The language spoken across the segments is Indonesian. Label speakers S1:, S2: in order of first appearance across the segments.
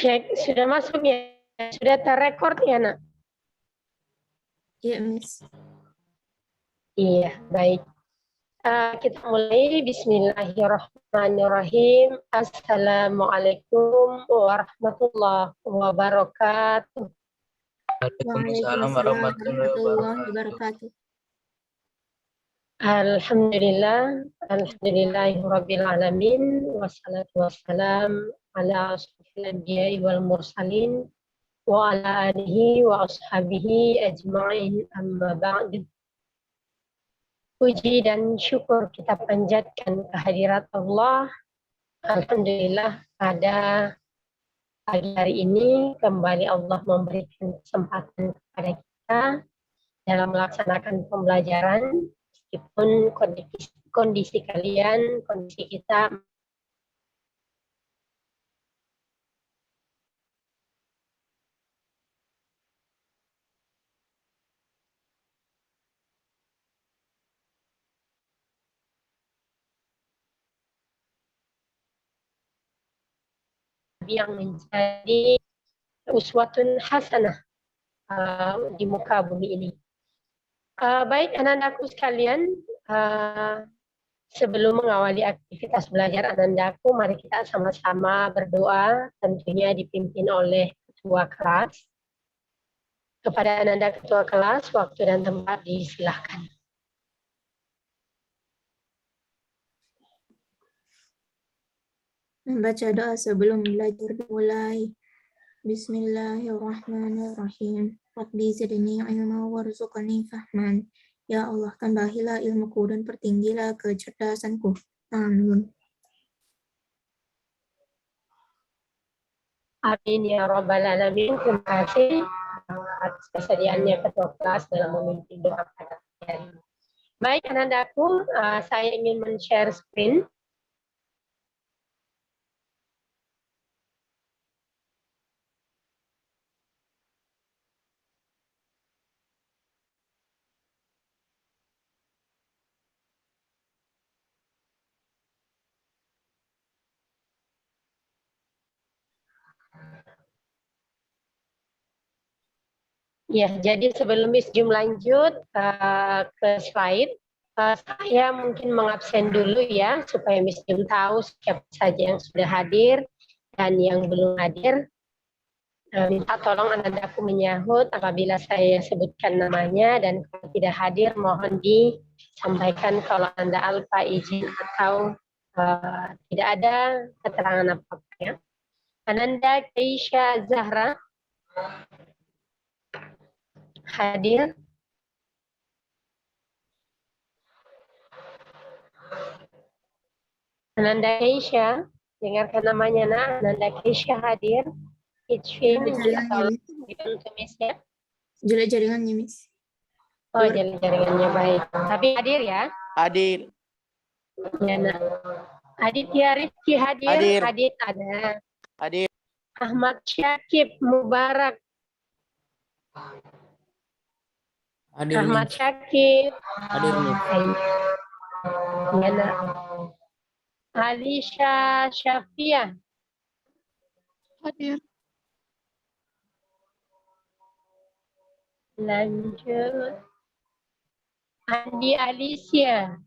S1: Cek, sudah masuk ya? Sudah terrekord ya, Nak?
S2: Iya, Miss.
S1: Iya, baik. Kita mulai. Bismillahirrahmanirrahim. Assalamualaikum warahmatullahi wabarakatuh.
S3: Waalaikumsalam warahmatullahi wabarakatuh.
S1: Alhamdulillah, alhamdulillahirabbil alamin, wassalatu wassalam ala asyrofil anbiya'i wal mursalin wa ala alihi wa ashabihi ajma'in, amma ba'd. Puji dan syukur kita panjatkan kehadirat Allah. Alhamdulillah pada pagi hari ini kembali Allah memberikan kesempatan kepada kita dalam melaksanakan pembelajaran, meskipun kondisi kalian, kondisi kita yang menjadi uswatun hasanah di muka bumi ini. Baik anak-anakku sekalian, sebelum mengawali aktivitas belajar anak-anakku, mari kita sama-sama berdoa, tentunya dipimpin oleh ketua kelas. Kepada anak-anak ketua kelas, waktu dan tempat disilahkan.
S2: Membaca doa sebelum belajar dimulai. Bismillahirrahmanirrahim. Rabbi zidni ilma warzuqni fahman. Ya Allah, tambahilah ilmuku dan pertinggilah kecerdasanku. Amin.
S1: Amin ya rabbal alamin. Terima kasih atas kesediaannya ketua kelas dalam memimpin doa pada hari ini. Baik anak-anakku, saya ingin men-share screen. Ya, jadi sebelum Miss Jum lanjut ke slide, saya mungkin mengabsen dulu ya, supaya Miss Jum tahu siapa saja yang sudah hadir dan yang belum hadir. Minta tolong anak-anakku menyahut apabila saya sebutkan namanya, dan kalau tidak hadir mohon disampaikan kalau Anda lupa izin atau tidak ada keterangan apa-apa ya. Ananda Keisha Zahra hadir. Ananda Keisha, dengarkan namanya nak. Ananda Keisha hadir. Untuk Miss ya.
S2: Jelek jaringannya, Miss.
S1: Oh, jaringannya baik. Tapi hadir ya?
S3: Hadir.
S1: Ya, nak. Aditya Rizky hadir. Hadir ada.
S3: Hadir.
S1: Ahmad Syakib Mubarak.
S3: Hadir.
S1: Ahmad Syakib.
S3: Hadir nih.
S1: Ya, nak. Alisha Syafia.
S2: Hadir.
S1: Lanjut. Andi Alicia.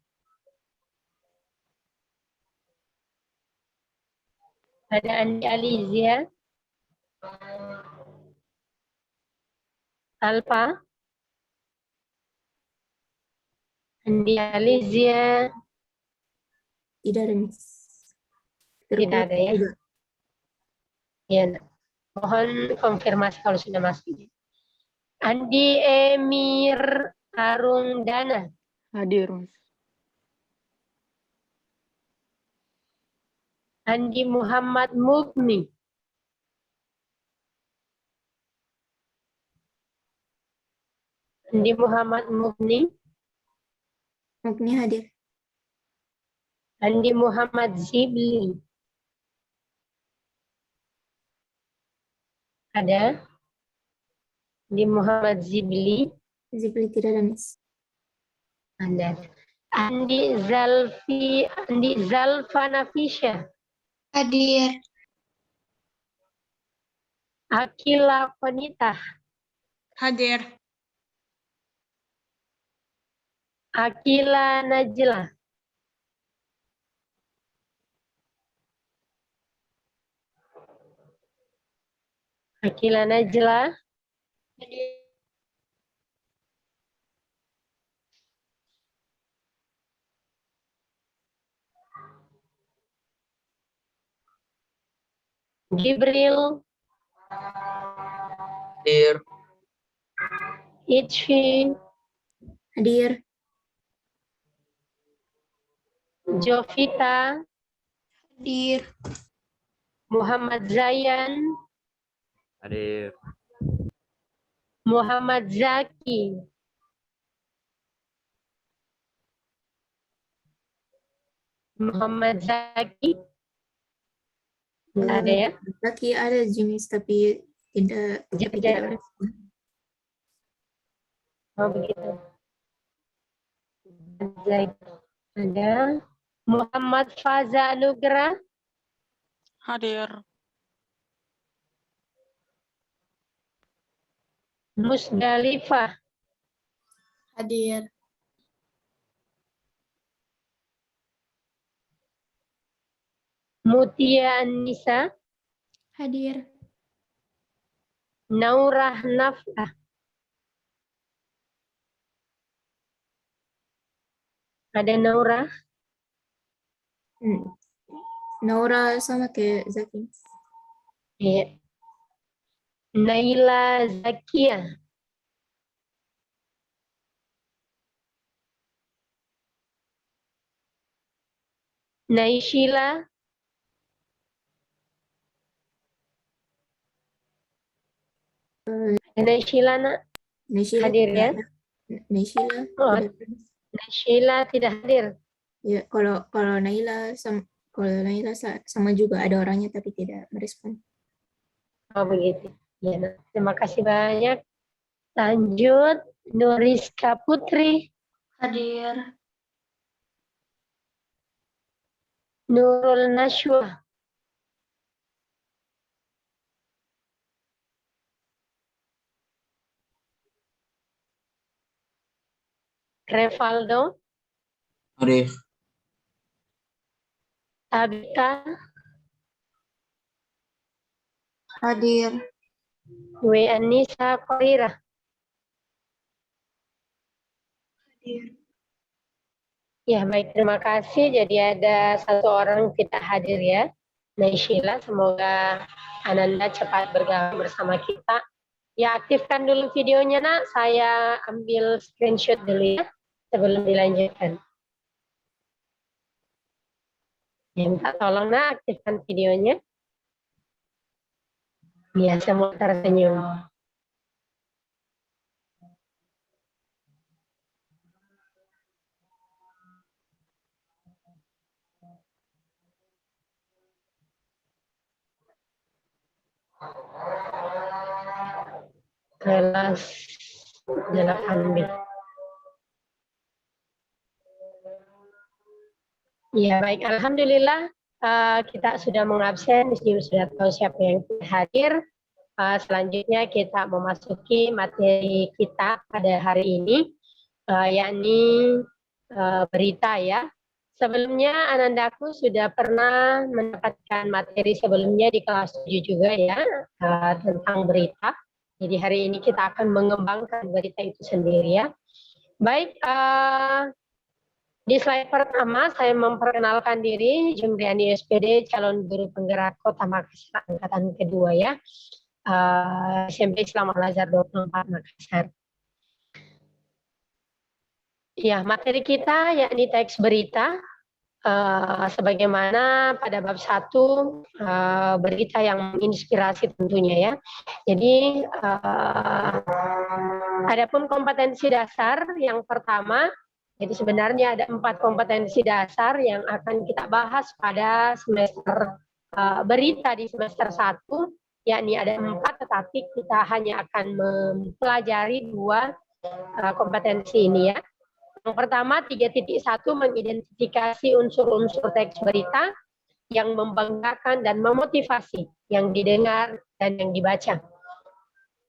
S1: Ada Andi Alicia. Alfa. Andi Alicia.
S2: Tidak ada, Miss.
S1: Tidak ada ya. Ya, mohon konfirmasi kalau sudah masuk. Andi Emir Arungdana.
S2: Hadir.
S1: Andi Muhammad Mugni. Andi Muhammad Mugni.
S2: Mugni hadir.
S1: Andi Muhammad Zibli. Ada? Andi Muhammad Zibli.
S2: Zibli tidak ada, Miss.
S1: Ada. Andi Zalfa Nafisha.
S4: Hadir.
S1: Akila Konita,
S4: Hadir.
S1: Akila Najla, Akila Najla, Gibril,
S3: Hadir.
S1: Itfi,
S2: Hadir.
S1: Jovita,
S4: Hadir.
S1: Muhammad Zayan,
S3: Hadir.
S1: Muhammad Zaki, Muhammad Zaki, nggak ada ya?
S2: Zaki ada jenis tapi tidak
S1: Tidak.
S2: respon.
S1: Oh begitu. Ada Muhammad Faza Nugra,
S4: Hadir.
S1: Musdalifah,
S4: Hadir.
S1: Mutia Anissa,
S2: Hadir.
S1: Naurah Nafah, ada Naurah,
S2: Naura sama kayak Zaki.
S1: iya. Naila Zakia, Naishila, Naishila nak
S2: Naishila
S1: hadir ya?
S2: Naishila
S1: Oh,
S2: tidak.
S1: Naishila tidak hadir.
S2: Ya, kalau Naila sama juga ada orangnya tapi tidak merespon.
S1: Oh begitu. Ya, nah. Terima kasih banyak. Lanjut, Nuriska Putri,
S4: Hadir.
S1: Nurul Nashwa, Revaldo,
S3: Hadir.
S1: Tabita,
S4: Hadir.
S1: Dwi Anissa Korira.
S4: Hadir.
S1: Ya, baik. Terima kasih. Jadi ada satu orang tidak hadir ya. Naishila, semoga Ananda cepat bergabung bersama kita. Ya, aktifkan dulu videonya, nak. Saya ambil screenshot dulu ya, sebelum dilanjutkan. Ya, minta tolong, nak, aktifkan videonya. Ya, semua tersenyum. Kelas 8B. Ya, baik. Alhamdulillah kita sudah mengabsen, sudah tahu siapa yang hadir. Selanjutnya kita memasuki materi kita pada hari ini, yakni berita ya. Sebelumnya Anandaku sudah pernah mendapatkan materi sebelumnya di kelas 7 juga ya, tentang berita. Jadi hari ini kita akan mengembangkan berita itu sendiri ya. Baik, di slide pertama saya memperkenalkan diri, Jumriani SPD, calon guru penggerak Kota Makassar angkatan kedua ya. SMP Islam Al-Azhar 24 Makassar. Ya, materi kita yakni teks berita, sebagaimana pada bab 1 berita yang menginspirasi tentunya ya. Jadi adapun kompetensi dasar yang pertama, jadi sebenarnya ada 4 kompetensi dasar yang akan kita bahas pada semester berita di semester 1, yakni ada 4, tetapi kita hanya akan mempelajari 2 kompetensi ini ya. Yang pertama 3.1 mengidentifikasi unsur-unsur teks berita. yang membanggakan dan memotivasi yang didengar dan yang dibaca.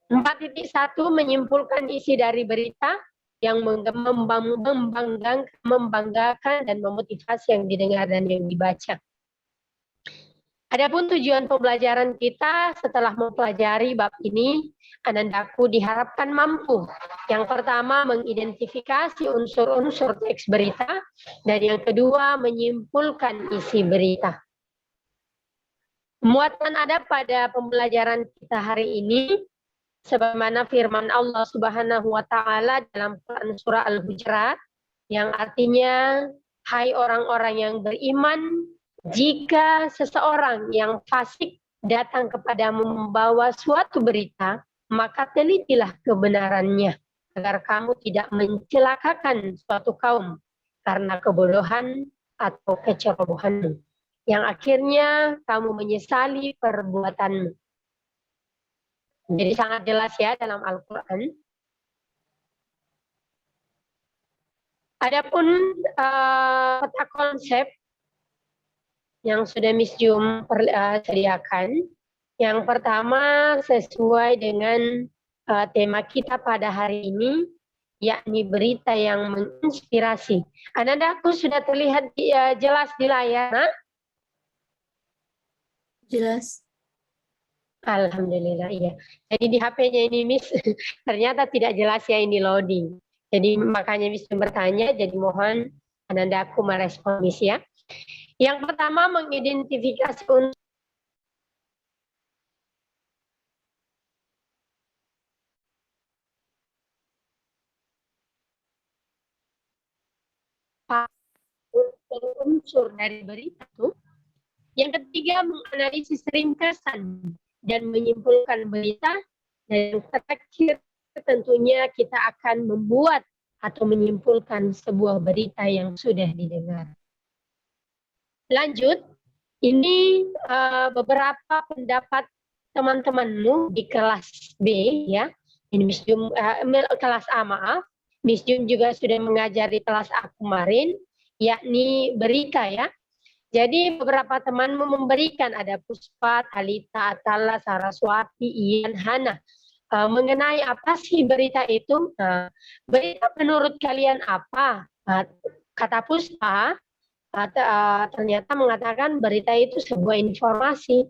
S1: 4.1 menyimpulkan isi dari berita yang membanggakan dan memotivasi yang didengar dan yang dibaca. Adapun tujuan pembelajaran kita setelah mempelajari bab ini, Anandaku diharapkan mampu. Yang pertama, mengidentifikasi unsur-unsur teks berita, dan yang kedua, menyimpulkan isi berita. Muatan ada pada pembelajaran kita hari ini, sebagaimana firman Allah Subhanahu wa Ta'ala dalam Quran Surah Al-Hujurat, yang artinya, hai orang-orang yang beriman, jika seseorang yang fasik datang kepadamu membawa suatu berita, maka telitilah kebenarannya, agar kamu tidak mencelakakan suatu kaum karena kebodohan atau kecerobohanmu, yang akhirnya kamu menyesali perbuatanmu. Jadi sangat jelas ya dalam Al-Quran. Adapun peta konsep yang sudah Miss Jum sediakan. Yang pertama sesuai dengan tema kita pada hari ini, yakni berita yang menginspirasi. Anandaku sudah terlihat jelas di layar, nah?
S2: Jelas.
S1: Alhamdulillah, iya. Jadi di HP-nya ini Miss, ternyata tidak jelas ya ini loading. Jadi makanya Miss bertanya, jadi mohon Anandaku merespon Miss ya. Yang pertama, mengidentifikasi unsur dari berita itu. Yang ketiga, menganalisis ringkasan dan menyimpulkan berita. Dan yang terakhir, tentunya kita akan membuat atau menyimpulkan sebuah berita yang sudah didengar. Lanjut, ini beberapa pendapat teman-temanmu di kelas B ya. Ini Miss Jum, kelas A maaf. Miss Jum juga sudah mengajar di kelas A kemarin, yakni berita ya. Jadi beberapa temanmu memberikan, ada Puspa, Talita, Atala, Saraswati, Ian, Hana. Mengenai apa sih berita itu? Berita menurut kalian apa? Kata Puspa, ternyata mengatakan berita itu sebuah informasi.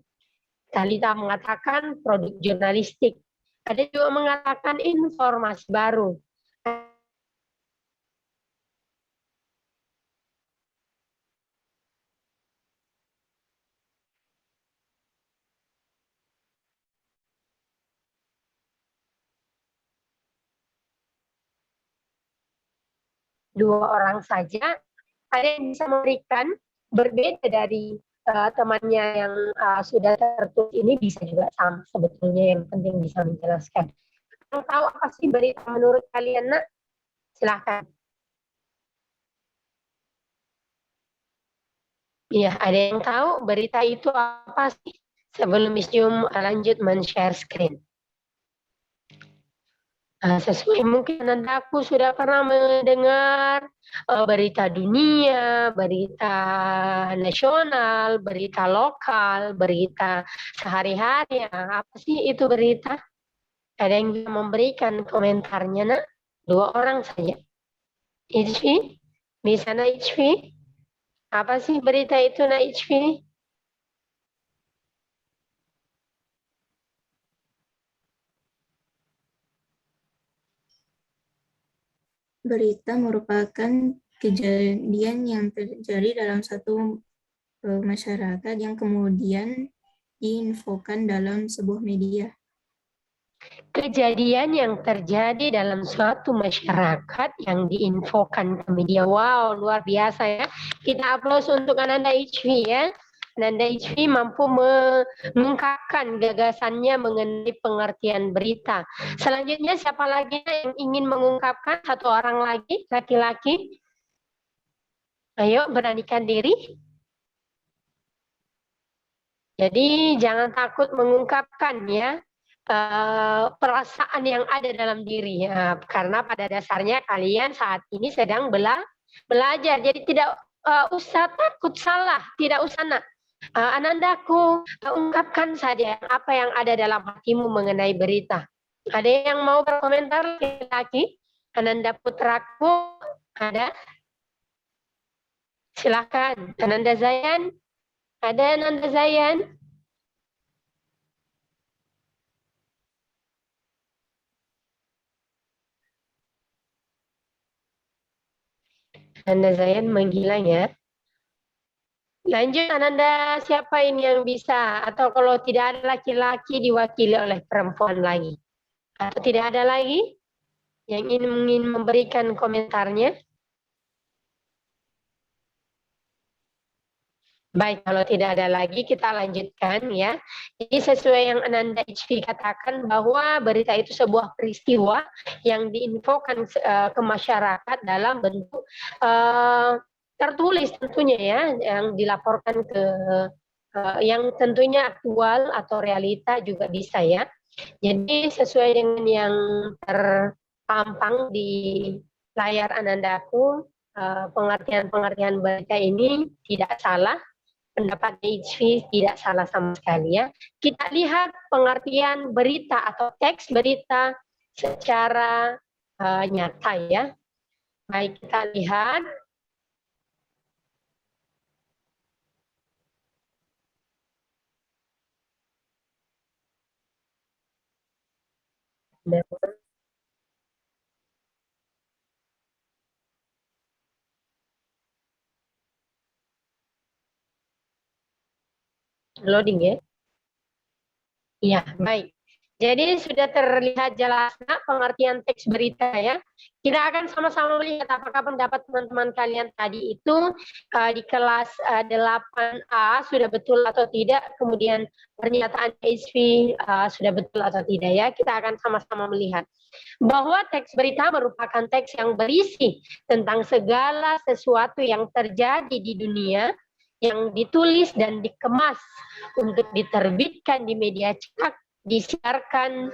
S1: Talita mengatakan produk jurnalistik. Ada juga mengatakan informasi baru. Dua orang saja. Ada yang bisa memberikan berbeda dari temannya yang sudah tertulis ini, bisa juga sama sebetulnya, yang penting bisa menjelaskan. Yang tahu apa sih berita menurut kalian, nak? Silahkan. Iya, ada yang tahu berita itu apa sih? Sebelum Miss Jum lanjut men-share screen. Sesuai mungkin Anandaku sudah pernah mendengar berita dunia, berita nasional, berita lokal, berita sehari-hari. Apa sih itu berita? Ada yang bisa memberikan komentarnya, nak? Dua orang saja. Ijfi? Bisa nak Ijfi? Apa sih berita itu, nak Ijfi?
S2: Berita merupakan kejadian yang terjadi dalam satu masyarakat yang kemudian diinfokan dalam sebuah media.
S1: Kejadian yang terjadi dalam suatu masyarakat yang diinfokan ke media. Wow, luar biasa ya. Kita aplaus untuk Ananda Ijfi ya. Ananda Ijfi mampu mengungkapkan gagasannya mengenai pengertian berita. Selanjutnya siapa lagi yang ingin mengungkapkan? Satu orang lagi, laki-laki. Ayo, beranikan diri. Jadi jangan takut mengungkapkan ya. Perasaan yang ada dalam diri ya, karena pada dasarnya kalian saat ini sedang belajar, jadi tidak usah takut salah, tidak usah nak. Anandaku, ungkapkan saja apa yang ada dalam hatimu mengenai berita. Ada yang mau berkomentar laki-laki? Ananda putraku, ada? Silakan. Ananda Zayan? Ada Ananda Zayan? Ananda Zayan menghilang ya. Lanjut Ananda, siapa ini yang bisa? Atau kalau tidak ada laki-laki diwakili oleh perempuan lagi? Atau tidak ada lagi yang ingin memberikan komentarnya? Baik, kalau tidak ada lagi kita lanjutkan ya. Jadi sesuai yang Ananda HV katakan bahwa berita itu sebuah peristiwa yang diinfokan ke masyarakat dalam bentuk tertulis tentunya ya, yang dilaporkan ke yang tentunya aktual atau realita juga bisa ya. Jadi sesuai dengan yang terpampang di layar Anandaku, pengertian-pengertian berita ini tidak salah. Pendapat HV tidak salah sama sekali ya. Kita lihat pengertian berita atau teks berita secara nyata ya. Baik, kita lihat. Loading ya. Iya, baik. Jadi sudah terlihat jelasnya pengertian teks berita ya. Kita akan sama-sama melihat apakah pendapat teman-teman kalian tadi itu di kelas 8A sudah betul atau tidak, kemudian pernyataan HV sudah betul atau tidak ya. Kita akan sama-sama melihat bahwa teks berita merupakan teks yang berisi tentang segala sesuatu yang terjadi di dunia yang ditulis dan dikemas untuk diterbitkan di media cetak, disiarkan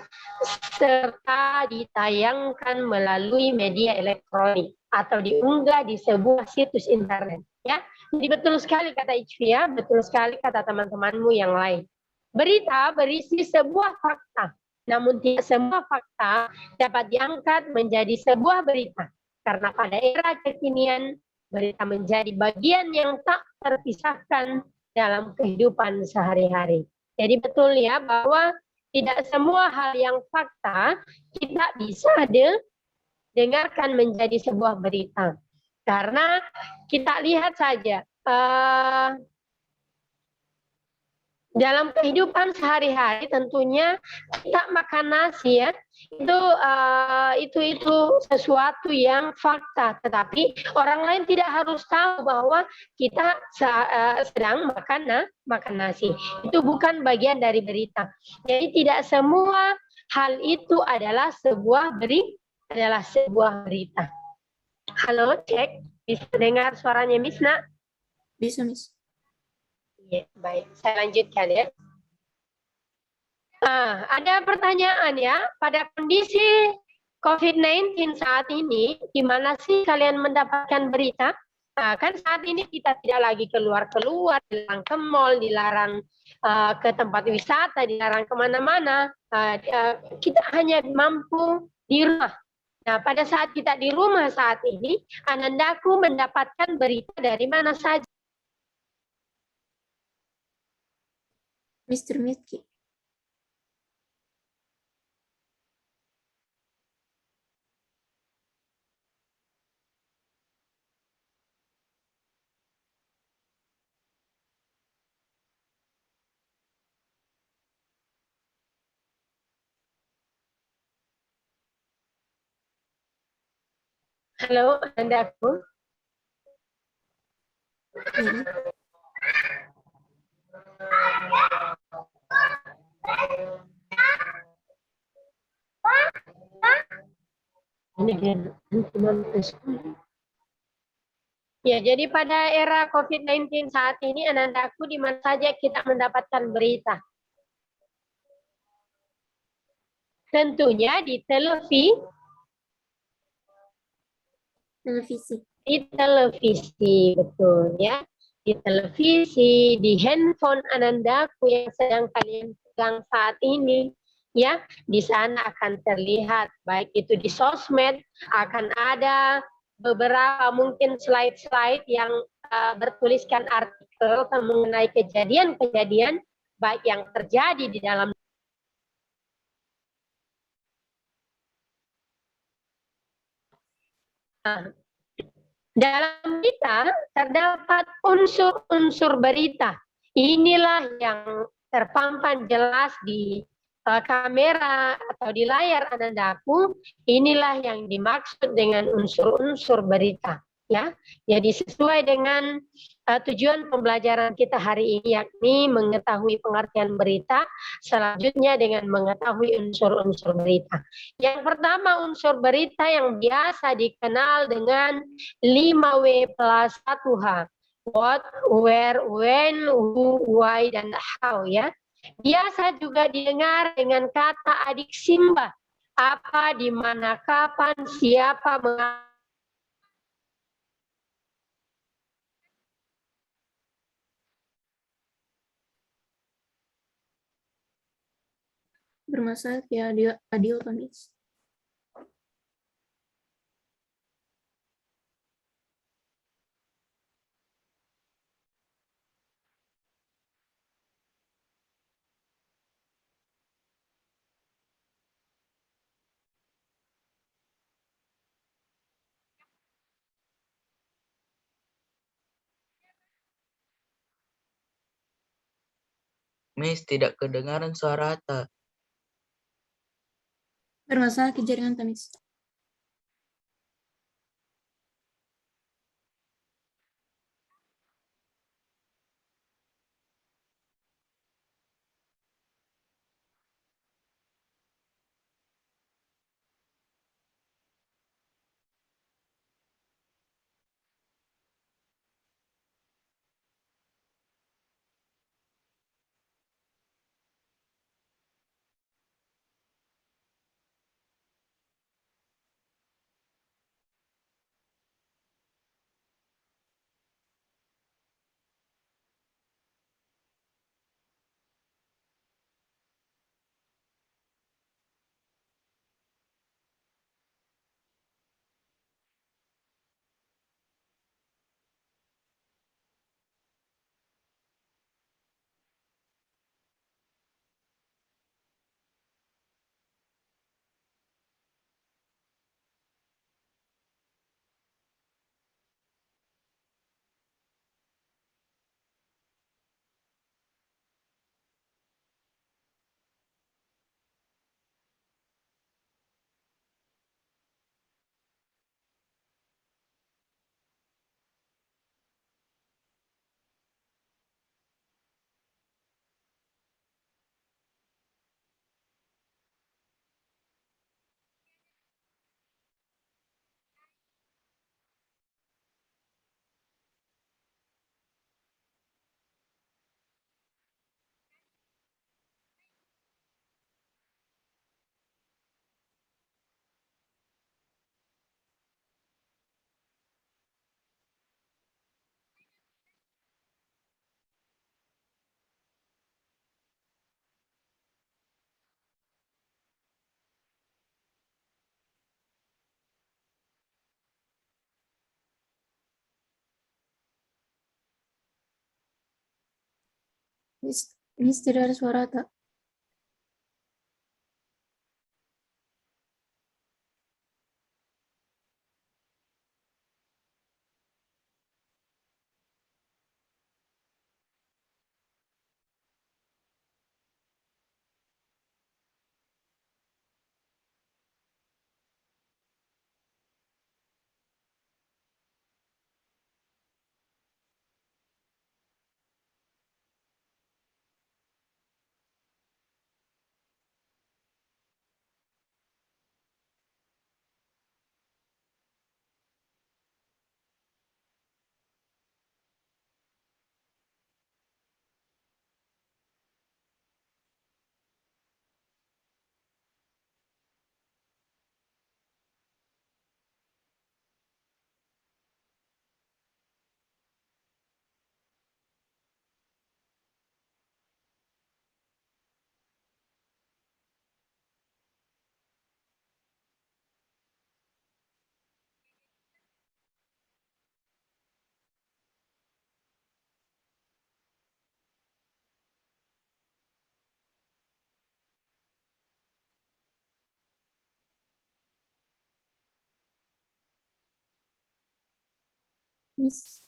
S1: serta ditayangkan melalui media elektronik atau diunggah di sebuah situs internet ya. Jadi betul sekali kata Icfi ya, betul sekali kata teman-temanmu yang lain. Berita berisi sebuah fakta, namun tidak semua fakta dapat diangkat menjadi sebuah berita karena pada era kekinian berita menjadi bagian yang tak terpisahkan dalam kehidupan sehari-hari. Jadi betul ya bahwa tidak semua hal yang fakta kita bisa dengarkan menjadi sebuah berita. Karena kita lihat saja dalam kehidupan sehari-hari tentunya kita makan nasi ya, itu sesuatu yang fakta, tetapi orang lain tidak harus tahu bahwa kita sedang makan nasi. Itu bukan bagian dari berita. Jadi tidak semua hal itu adalah sebuah berita. Halo, cek. Bisa dengar suaranya Misna?
S2: Bisa, Miss.
S1: Ya, baik, saya lanjutkan ya. Ada pertanyaan ya, pada kondisi COVID-19 saat ini, di mana sih kalian mendapatkan berita? Kan saat ini kita tidak lagi keluar-keluar, dilarang ke mall, dilarang ke tempat wisata, dilarang kemana-mana. Kita hanya mampu di rumah. Nah, pada saat kita di rumah saat ini, Anandaku mendapatkan berita dari mana saja?
S2: Mr. Mitki.
S1: Halo, Anandaku. Ya, jadi pada era COVID-19 saat ini, Anandaku, di mana saja kita mendapatkan berita? Tentunya di televisi. Di televisi, betul ya. di televisi, di handphone Anandaku yang sedang kalian pegang saat ini, ya, di sana akan terlihat, baik itu di sosmed, akan ada beberapa mungkin slide-slide yang bertuliskan artikel mengenai kejadian-kejadian baik yang terjadi di dalam dalam berita terdapat unsur-unsur berita. Inilah yang terpampang jelas di kamera atau di layar Anandaku. Inilah yang dimaksud dengan unsur-unsur berita. Ya, jadi sesuai dengan tujuan pembelajaran kita hari ini, yakni mengetahui pengertian berita, selanjutnya dengan mengetahui unsur-unsur berita. Yang pertama, unsur berita yang biasa dikenal dengan 5W plus 1H. What, where, when, who, why, dan how, ya. Biasa juga didengar dengan kata adik Simba. Apa, di mana, kapan, siapa, mengapa.
S2: Bermasalah ya adil Kamis.
S3: Miss, tidak kedengaran suara Atta.
S2: Bermasalah ke jaringan Kamis. Miss tidak ada suara tak? Miss.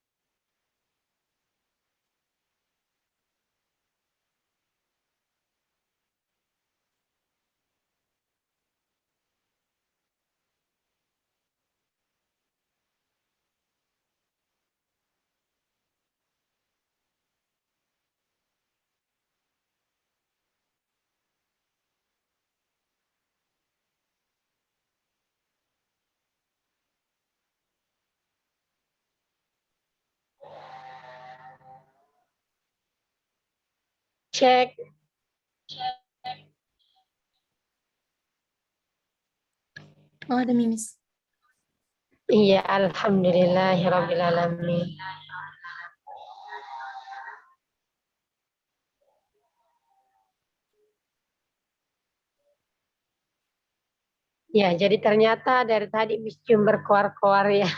S1: Cek.
S2: Oh, ada Miss.
S1: Iya, alhamdulillahirrabbilalamin. Ya, jadi ternyata dari tadi Miss Jum berkoar-koar ya.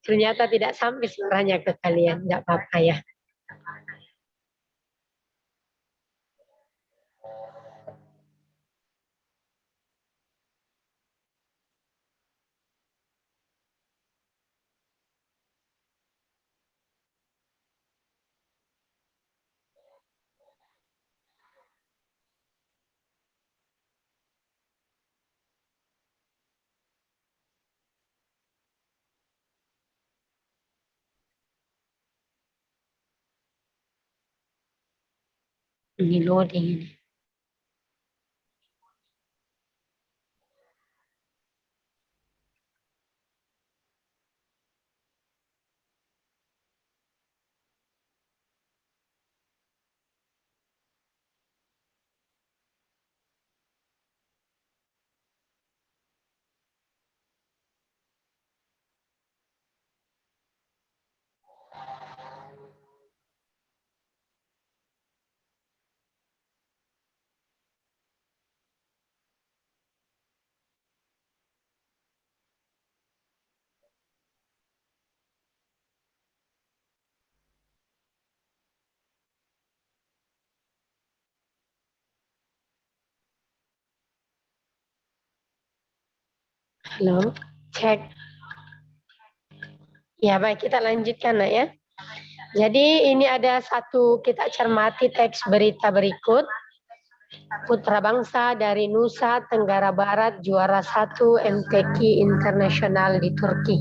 S1: Ternyata tidak sampai suaranya ke kalian. Tidak apa-apa ya. Ini loading ini. Halo, cek. Ya, baik kita lanjutkan nak ya. Jadi ini ada satu kita cermati teks berita berikut. Putra bangsa dari Nusa Tenggara Barat juara 1 MTQ Internasional di Turki.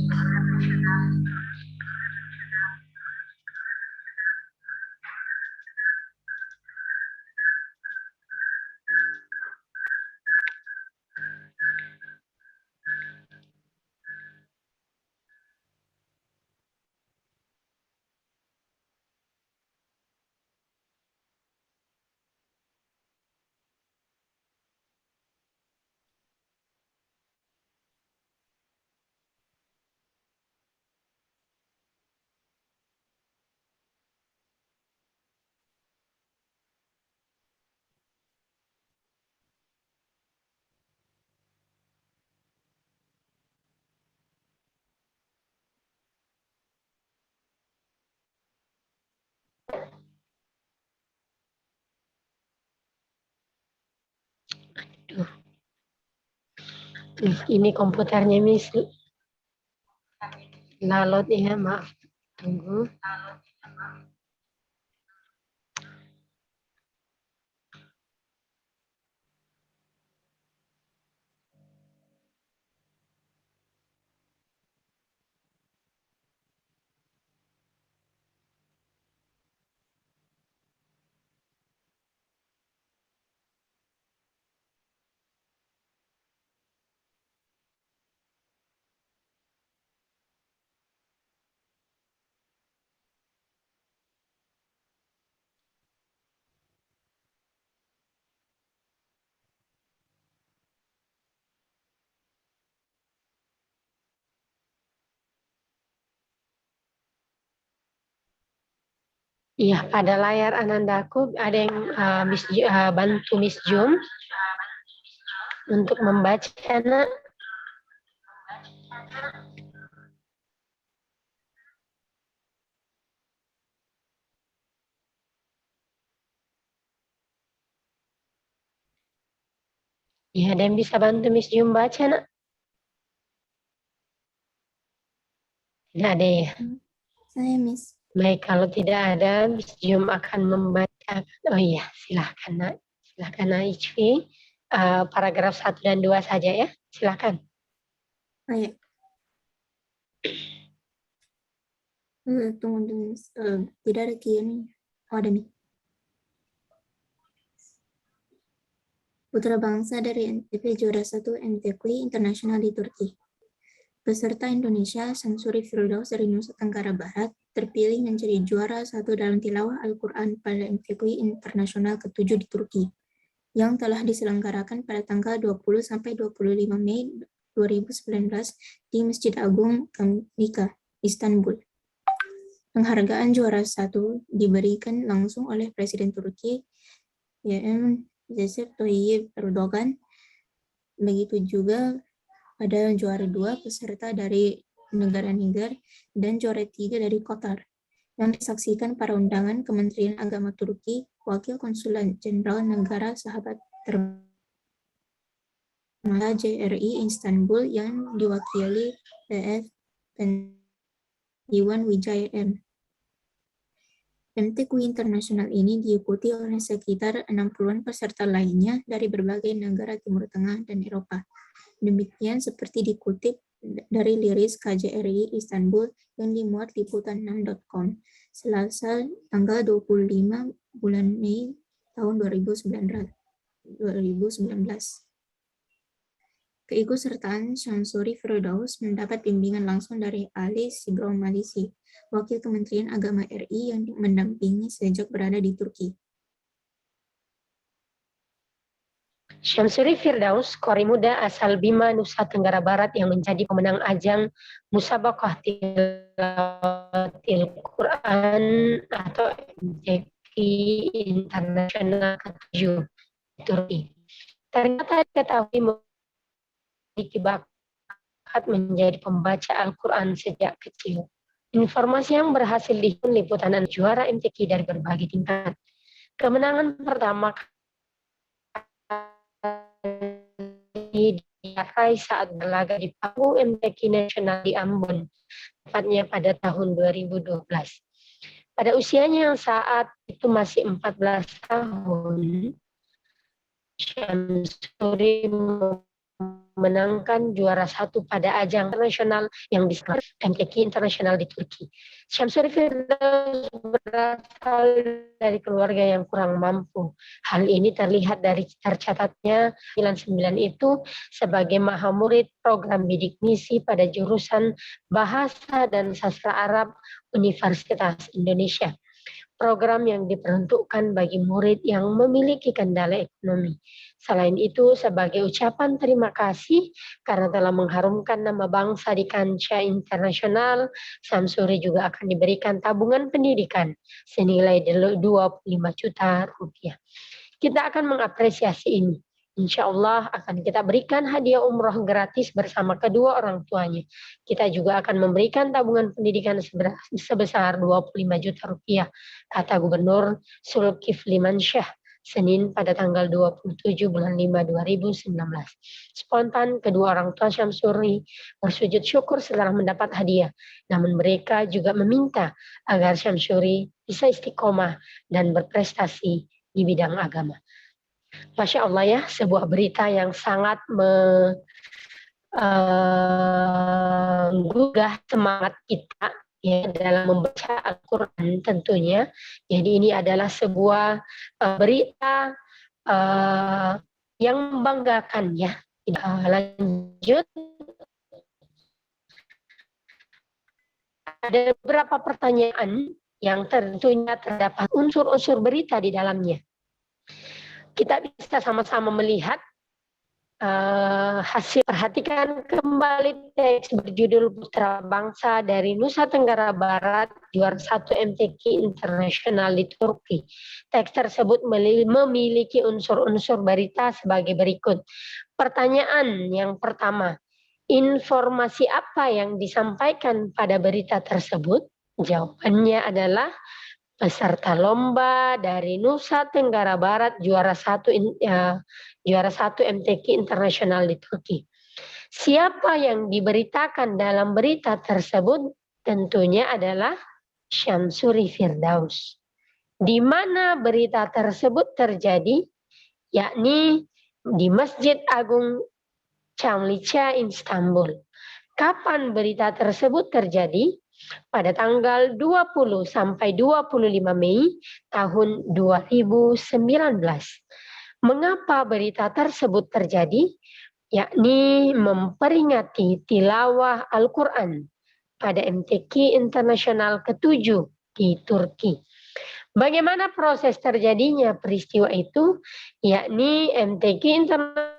S1: Ini komputernya Miss Lalot ya, maaf. Tunggu. Iya, pada layar Anandaku ada yang bantu Miss Jum untuk membaca, nak. Iya, ada yang bisa bantu Miss Jum baca, nak. Tidak ada ya.
S2: Saya, Miss.
S1: Baik, kalau tidak ada, Miss Jum akan membaca. Oh iya, silahkan Nak. Silahkan Nak Ichwi. Paragraf 1 dan 2 saja ya. Silahkan.
S2: Oh ya. Tunggu dulu, Miss. Tidak ada kian. Oh, ada nih. Putra bangsa dari NTP juara 1 MTQ Internasional di Turki. Peserta Indonesia Samsuri Firdaus dari Nusa Tenggara Barat terpilih menjadi juara 1 dalam tilawah Al-Quran pada MTQ Internasional ke-7 di Turki, yang telah diselenggarakan pada tanggal 20-25 Mei 2019 di Masjid Agung Kamika, Istanbul. Penghargaan juara 1 diberikan langsung oleh Presiden Turki, Recep Tayyip Erdogan. Begitu juga pada juara 2 peserta dari negara Niger dan juara 3 dari Qatar, yang disaksikan para undangan Kementerian Agama Turki, Wakil Konsulat Jenderal Negara Sahabat Terbaik JRI Istanbul yang diwakili PF Iwan Wijaya M. MTQ Internasional ini diikuti oleh sekitar 60-an peserta lainnya dari berbagai negara Timur Tengah dan Eropa. Demikian seperti dikutip dari liris KJRI Istanbul yang dimuat liputan6.com Selasa tanggal 25 bulan Mei tahun 2019. Keikutsertaan Syamsuri Firdaus mendapat bimbingan langsung dari Ali Sigrom Malisi, Wakil Kementerian Agama RI yang mendampingi sejak berada di Turki.
S1: Syamsuri Firdaus, kori muda asal Bima, Nusa Tenggara Barat yang menjadi pemenang ajang Musabaqah Tilawatil Quran atau MTQ Internasional ke-7 di Turki. Ternyata diketahui memiliki bakat menjadi pembaca Al-Quran sejak kecil. Informasi yang berhasil dihimpun liputan juara MTQ dari berbagai tingkat. Kemenangan pertama diraih saat berlaga di panggung MTQ Nasional di Ambon, tepatnya pada tahun 2012. Pada usianya yang saat itu masih 14 tahun, Syamsuri menangkan juara 1 pada ajang internasional yang disebut MTQ Internasional di Turki. Syamsuri Firdaus berasal dari keluarga yang kurang mampu. Hal ini terlihat dari tercatatnya 99 itu sebagai mahamurid program bidik misi pada jurusan Bahasa dan Sastra Arab Universitas Indonesia. Program yang diperuntukkan bagi murid yang memiliki kendala ekonomi. Selain itu, sebagai ucapan terima kasih karena telah mengharumkan nama bangsa di kancah internasional, Syamsuri juga akan diberikan tabungan pendidikan senilai 25 juta rupiah. Kita akan mengapresiasi ini. Insya Allah akan kita berikan hadiah umroh gratis bersama kedua orang tuanya. Kita juga akan memberikan tabungan pendidikan sebesar 25 juta rupiah, kata Gubernur Zulkifli Mansyah, Senin pada tanggal 27 bulan 5 2019. Spontan kedua orang tua Syamsuri bersujud syukur setelah mendapat hadiah. Namun mereka juga meminta agar Syamsuri bisa istiqomah dan berprestasi di bidang agama. Masya Allah ya, sebuah berita yang sangat menggugah semangat kita ya dalam membaca Al-Quran tentunya. Jadi ini adalah sebuah berita yang membanggakan ya. Lanjut. Ada beberapa pertanyaan yang tentunya terdapat unsur-unsur berita di dalamnya. Kita bisa sama-sama melihat hasil. Perhatikan kembali teks berjudul Putra Bangsa dari Nusa Tenggara Barat, juara 1 MTQ Internasional di Turki. Teks tersebut memiliki unsur-unsur berita sebagai berikut. Pertanyaan yang pertama, informasi apa yang disampaikan pada berita tersebut? Jawabannya adalah peserta lomba dari Nusa Tenggara Barat juara 1 MTQ Internasional di Turki. Siapa yang diberitakan dalam berita tersebut? Tentunya adalah Syamsuri Firdaus. Di mana berita tersebut terjadi, yakni di Masjid Agung Çamlıca, Istanbul. Kapan berita tersebut terjadi? Pada tanggal 20 sampai 25 Mei tahun 2019. Mengapa berita tersebut terjadi? Yakni memperingati tilawah Al-Quran pada MTQ Internasional ke-7 di Turki. Bagaimana proses terjadinya peristiwa itu? Yakni MTQ Internasional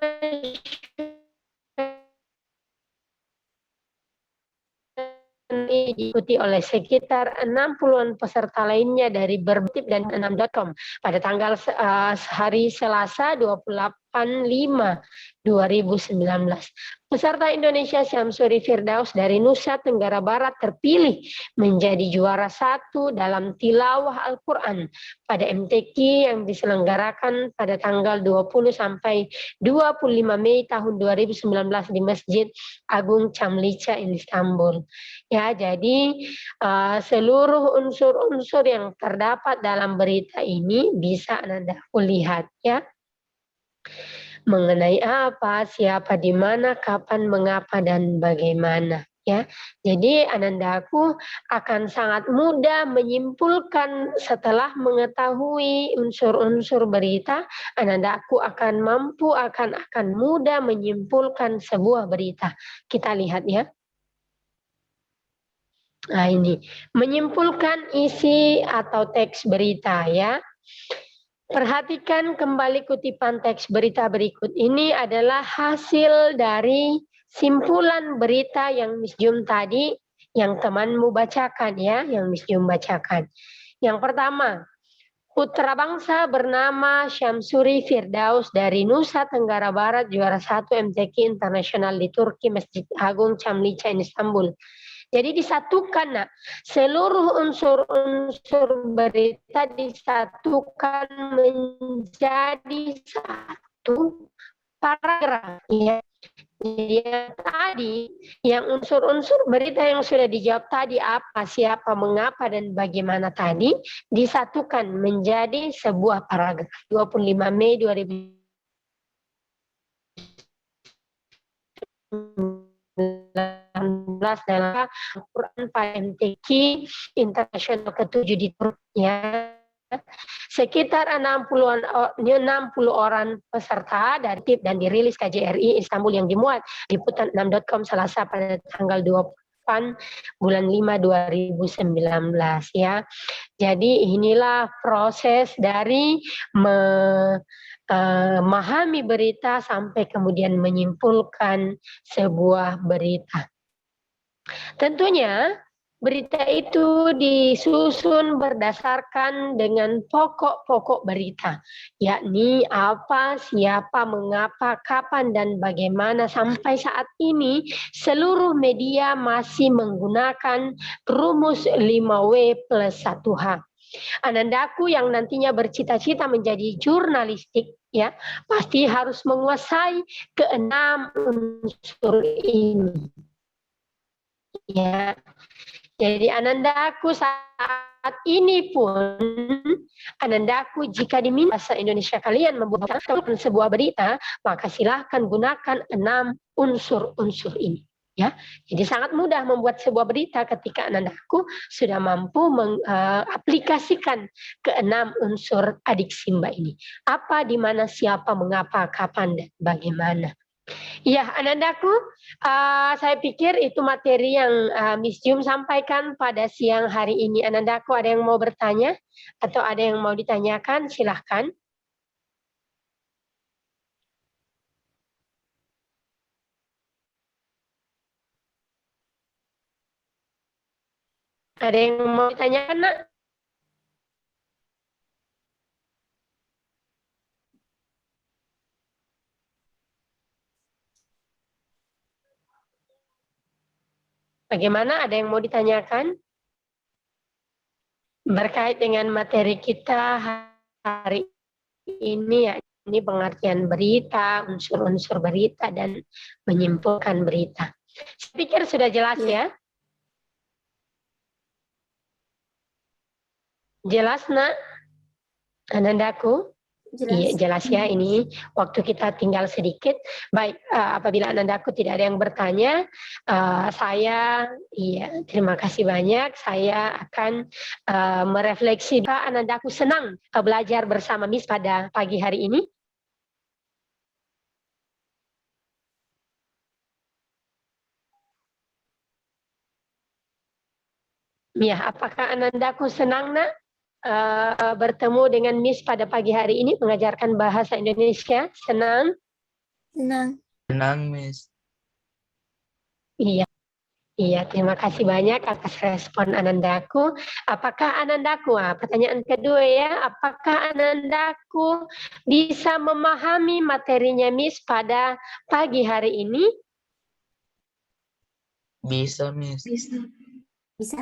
S1: diikuti oleh sekitar 60-an peserta lainnya dari Bertip dan 6.com pada tanggal hari Selasa 28/5/2019. Peserta Indonesia Syamsuri Firdaus dari Nusa Tenggara Barat terpilih menjadi juara 1 dalam tilawah Al-Quran pada MTQ yang diselenggarakan pada tanggal 20 sampai 25 Mei tahun 2019 di Masjid Agung Çamlıca, Istanbul. Ya, jadi seluruh unsur-unsur yang terdapat dalam berita ini bisa Anda lihat ya. Mengenai apa, siapa, di mana, kapan, mengapa, dan bagaimana. Ya, jadi anandaku akan sangat mudah menyimpulkan setelah mengetahui unsur-unsur berita. Anandaku akan mampu, akan mudah menyimpulkan sebuah berita. Kita lihat ya. Nah ini, menyimpulkan isi atau teks berita ya. Perhatikan kembali kutipan teks berita berikut ini adalah hasil dari simpulan berita yang Miss Jum tadi, yang temanmu bacakan ya, yang Miss Jum bacakan. Yang pertama, putra bangsa bernama Syamsuri Firdaus dari Nusa Tenggara Barat, juara 1 MTQ Internasional di Turki, Masjid Agung Çamlıca, Istanbul. Jadi disatukan, nak. Seluruh unsur-unsur berita disatukan menjadi satu paragraf. Ya. Jadi tadi, yang unsur-unsur berita yang sudah dijawab tadi apa, siapa, mengapa, dan bagaimana tadi, disatukan menjadi sebuah paragraf. 25 Mei 2019 dalam Al-Quran pada MTQ Internasional ke-7 di Turki ya. Sekitar 60 orang peserta dari TIP dan dirilis KJRI Istanbul yang dimuat di Liputan 6.com Selasa pada tanggal 28 bulan 5 2019 ya. Jadi inilah proses dari memahami berita sampai kemudian menyimpulkan sebuah berita. Tentunya berita itu disusun berdasarkan dengan pokok-pokok berita, yakni apa, siapa, mengapa, kapan, dan bagaimana. Sampai saat ini seluruh media masih menggunakan rumus 5W plus 1H. Anandaku yang nantinya bercita-cita menjadi jurnalistik, ya, pasti harus menguasai keenam unsur ini. Ya, jadi anandaku saat ini pun, anandaku jika diminta bahasa Indonesia kalian membuat sebuah berita, maka silahkan gunakan 6 unsur-unsur ini. Ya, jadi sangat mudah membuat sebuah berita ketika anandaku sudah mampu mengaplikasikan ke-6 unsur adik Simba ini. Apa, di mana, siapa, mengapa, kapan, dan bagaimana. Ya, anandaku, saya pikir itu materi yang Miss Jum sampaikan pada siang hari ini. Anandaku, ada yang mau bertanya atau ada yang mau ditanyakan? Silahkan. Ada yang mau ditanyakan, nak? Bagaimana? Ada yang mau ditanyakan? Berkait dengan materi kita hari ini, ya, ini pengertian berita, unsur-unsur berita, dan menyimpulkan berita. Saya pikir sudah jelas ya. Jelas, Nak? Anandaku? Iya,
S2: Jelas.
S1: jelas ya, ini waktu kita tinggal sedikit. Baik, apabila Anandaku tidak ada yang bertanya, saya, terima kasih banyak. Saya akan merefleksi. Anandaku senang belajar bersama Miss pada pagi hari ini. Ya, apakah Anandaku senang, Nak? Bertemu dengan Miss pada pagi hari ini mengajarkan bahasa Indonesia. Senang?
S2: Senang.
S3: Senang, Miss.
S1: Iya. Iya, terima kasih banyak atas respon Anandaku. Apakah Anandaku, pertanyaan kedua ya, apakah Anandaku bisa memahami materinya Miss pada pagi hari ini?
S3: Bisa, Miss.
S2: Bisa.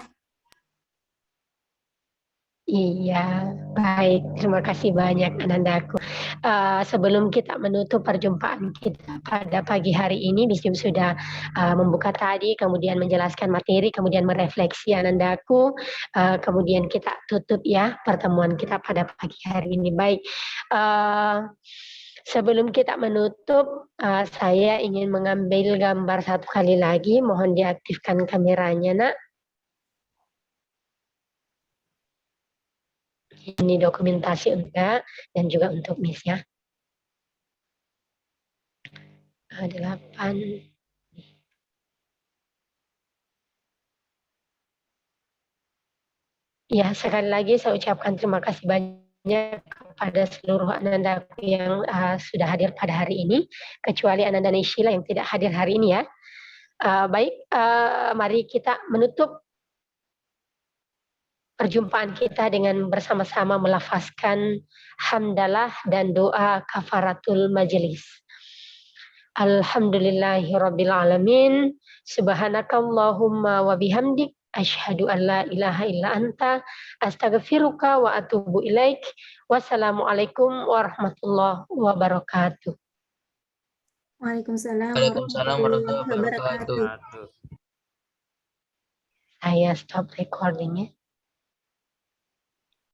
S1: Iya, baik. Terima kasih banyak Anandaku. Sebelum kita menutup perjumpaan kita pada pagi hari ini, Miss Jum sudah membuka tadi, kemudian menjelaskan materi, kemudian merefleksi Anandaku, kemudian kita tutup ya pertemuan kita pada pagi hari ini. Baik, sebelum kita menutup, saya ingin mengambil gambar satu kali lagi. Mohon diaktifkan kameranya, Nak. Ini dokumentasi enggak, dan juga untuk Miss ya. 8. Ya, sekali lagi saya ucapkan terima kasih banyak kepada seluruh Anandaku yang sudah hadir pada hari ini, kecuali Ananda Nishila yang tidak hadir hari ini ya. Baik, mari kita menutup perjumpaan kita dengan bersama-sama melafazkan hamdalah dan doa kafaratul majelis. Alhamdulillahirabbil alamin. Subhanakallahumma wa bihamdik asyhadu an la ilaha illa anta astaghfiruka wa atubu ilaik. Wassalamualaikum warahmatullahi wabarakatuh.
S2: Waalaikumsalam
S3: Waalaikumsalam warahmatullahi
S2: warahmatullahi wabarakatuh.
S3: wabarakatuh.
S1: Saya stop recordingnya.